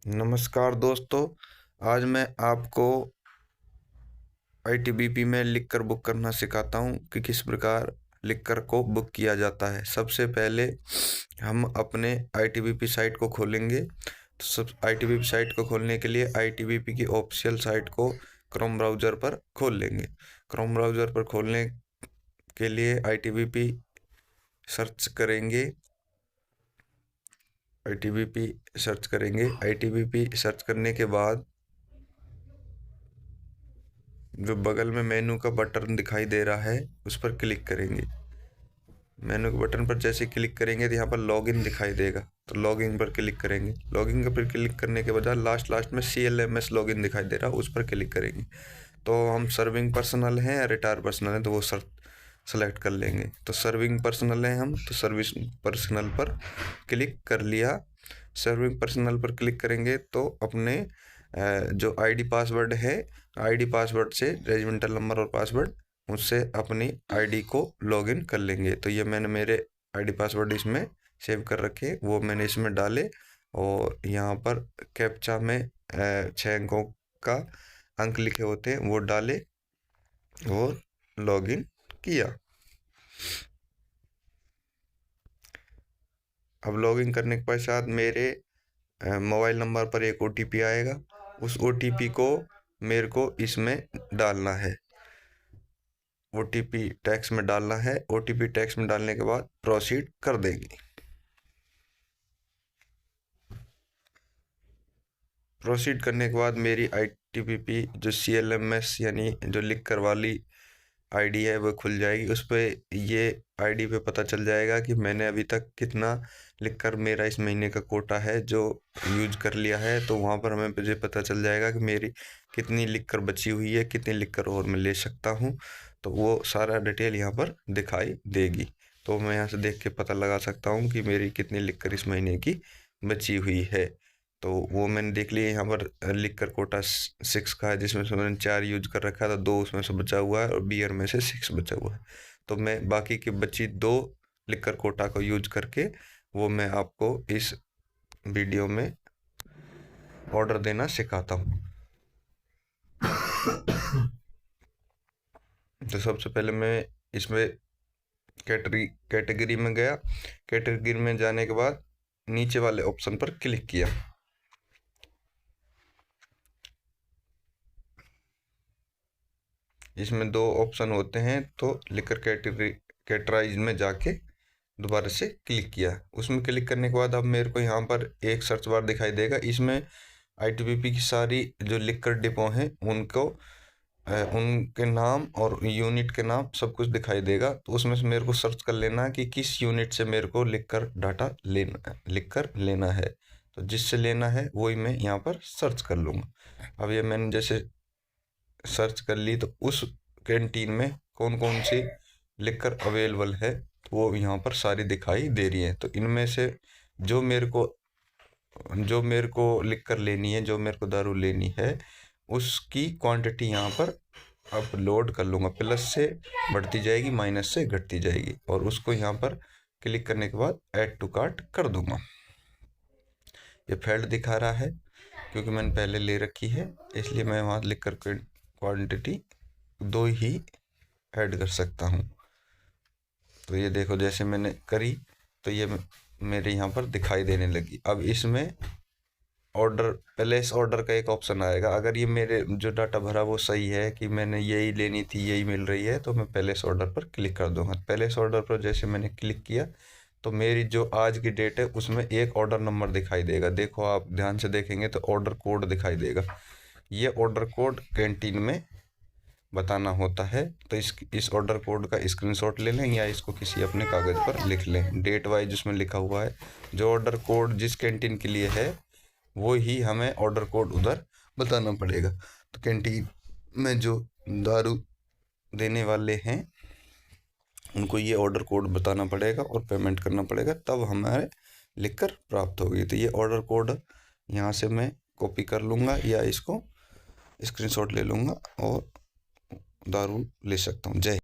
नमस्कार दोस्तों। आज मैं आपको आईटीबीपी में लिखकर बुक करना सिखाता हूँ कि किस प्रकार लिखकर को बुक किया जाता है। सबसे पहले हम अपने आईटीबीपी साइट को खोलेंगे। तो सब आईटीबीपी साइट को खोलने के लिए आईटीबीपी की ऑफिशियल साइट को क्रोम ब्राउज़र पर खोल लेंगे। क्रोम ब्राउज़र पर खोलने के लिए आईटीबीपी सर्च करेंगे। आईटीबीपी सर्च करने के बाद जो बगल में मेनू का बटन दिखाई दे रहा है उस पर क्लिक करेंगे। मेनू के बटन पर जैसे क्लिक करेंगे तो यहाँ पर लॉगिन दिखाई देगा, तो लॉगिन पर क्लिक करेंगे। लॉगिन पर क्लिक करने के बाद लास्ट में CLMS लॉगिन दिखाई दे रहा है, उस पर क्लिक करेंगे। तो हम सर्विंग पर्सनल हैं या रिटायर पर्सनल हैं तो वो सेलेक्ट कर लेंगे। तो सर्विंग पर्सनल हैं हम, तो सर्विस पर्सनल पर क्लिक कर लिया। सर्विंग पर्सनल पर क्लिक करेंगे तो अपने जो आईडी पासवर्ड है, आईडी पासवर्ड से रेजिमेंटल नंबर और पासवर्ड उससे अपनी आईडी को लॉगिन कर लेंगे। तो ये मैंने मेरे आईडी पासवर्ड इसमें सेव कर रखे, वो मैंने इसमें डाले और यहाँ पर कैप्चा में 6 अंकों का अंक लिखे होते हैं वो डाले और लॉगिन किया। अब लॉगिन करने के पश्चात मेरे मोबाइल नंबर पर एक OTP आएगा। उस OTP को मेरे को इसमें डालना है, OTP टैक्स में डालना है। OTP टैक्स में डालने के बाद प्रोसीड कर देंगे। प्रोसीड करने के बाद मेरी आईटीबीपी जो CLMS यानी जो लिखकर वाली आईडी है वो खुल जाएगी। उस पर ये आईडी पे पता चल जाएगा कि मैंने अभी तक कितना लिखकर मेरा इस महीने का कोटा है जो यूज कर लिया है। तो वहाँ पर हमें मुझे पता चल जाएगा कि मेरी कितनी लिखकर बची हुई है, कितनी लिखकर और मैं ले सकता हूँ। तो वो सारा डिटेल यहाँ पर दिखाई देगी। तो मैं यहाँ से देख के पता लगा सकता हूँ कि मेरी कितनी लिखकर इस महीने की बची हुई है। तो वो मैंने देख लिया। यहाँ पर लिखकर कोटा 6 का है, जिसमें से मैंने 4 यूज कर रखा था, 2 उसमें से बचा हुआ है और बियर में से 6 बचा हुआ है। तो मैं बाकी की बची 2 लिखकर कोटा को यूज करके वो मैं आपको इस वीडियो में ऑर्डर देना सिखाता हूँ। तो सबसे पहले मैं इसमें कैटेगरी में गया। कैटेगरी में जाने के बाद नीचे वाले ऑप्शन पर क्लिक किया। इसमें 2 ऑप्शन होते हैं, तो लिखकर कैटेगराइज में जाके दोबारा से क्लिक किया। उसमें क्लिक करने के बाद अब मेरे को यहाँ पर एक सर्च बार दिखाई देगा। इसमें आईटीबीपी की सारी जो लिखकर डिपो हैं उनके नाम और यूनिट के नाम सब कुछ दिखाई देगा। तो उसमें से मेरे को सर्च कर लेना है कि किस यूनिट से मेरे को लिखकर डाटा लिखकर लेना है। तो जिससे लेना है वही मैं यहाँ पर सर्च कर लूँगा। अब ये मैंने जैसे सर्च कर ली तो उस कैंटीन में कौन कौन सी लिखकर अवेलेबल है तो वो यहाँ पर सारी दिखाई दे रही है। तो इनमें से जो मेरे को लिखकर लेनी है, जो मेरे को दारू लेनी है, उसकी क्वांटिटी यहाँ पर अपलोड कर लूँगा। प्लस से बढ़ती जाएगी, माइनस से घटती जाएगी और उसको यहाँ पर क्लिक करने के बाद ऐड टू कार्ट कर दूँगा। ये फेल्ड दिखा रहा है क्योंकि मैंने पहले ले रखी है, इसलिए मैं वहाँ लिखकर क्वांटिटी 2 ही ऐड कर सकता हूँ। तो ये देखो जैसे मैंने करी तो ये मेरे यहाँ पर दिखाई देने लगी। अब इसमें ऑर्डर प्लेस ऑर्डर का एक ऑप्शन आएगा। अगर ये मेरे जो डाटा भरा वो सही है कि मैंने यही लेनी थी, यही मिल रही है, तो मैं प्लेस ऑर्डर पर क्लिक कर दूंगा। प्लेस ऑर्डर पर जैसे मैंने क्लिक किया तो मेरी जो आज की डेट है उसमें एक ऑर्डर नंबर दिखाई देगा। देखो आप ध्यान से देखेंगे तो ऑर्डर कोड दिखाई देगा। ये ऑर्डर कोड कैंटीन में बताना होता है। तो इस ऑर्डर कोड का स्क्रीनशॉट ले लें या इसको किसी अपने कागज़ पर लिख लें। डेट वाइज उसमें लिखा हुआ है। जो ऑर्डर कोड जिस कैंटीन के लिए है वो ही हमें ऑर्डर कोड उधर बताना पड़ेगा। तो कैंटीन में जो दारू देने वाले हैं उनको ये ऑर्डर कोड बताना पड़ेगा और पेमेंट करना पड़ेगा, तब हमारे लिखकर प्राप्त होगी। तो ये ऑर्डर कोड यहाँ से मैं कॉपी कर लूँगा या इसको स्क्रीनशॉट ले लूँगा और दारू ले सकता हूँ। जय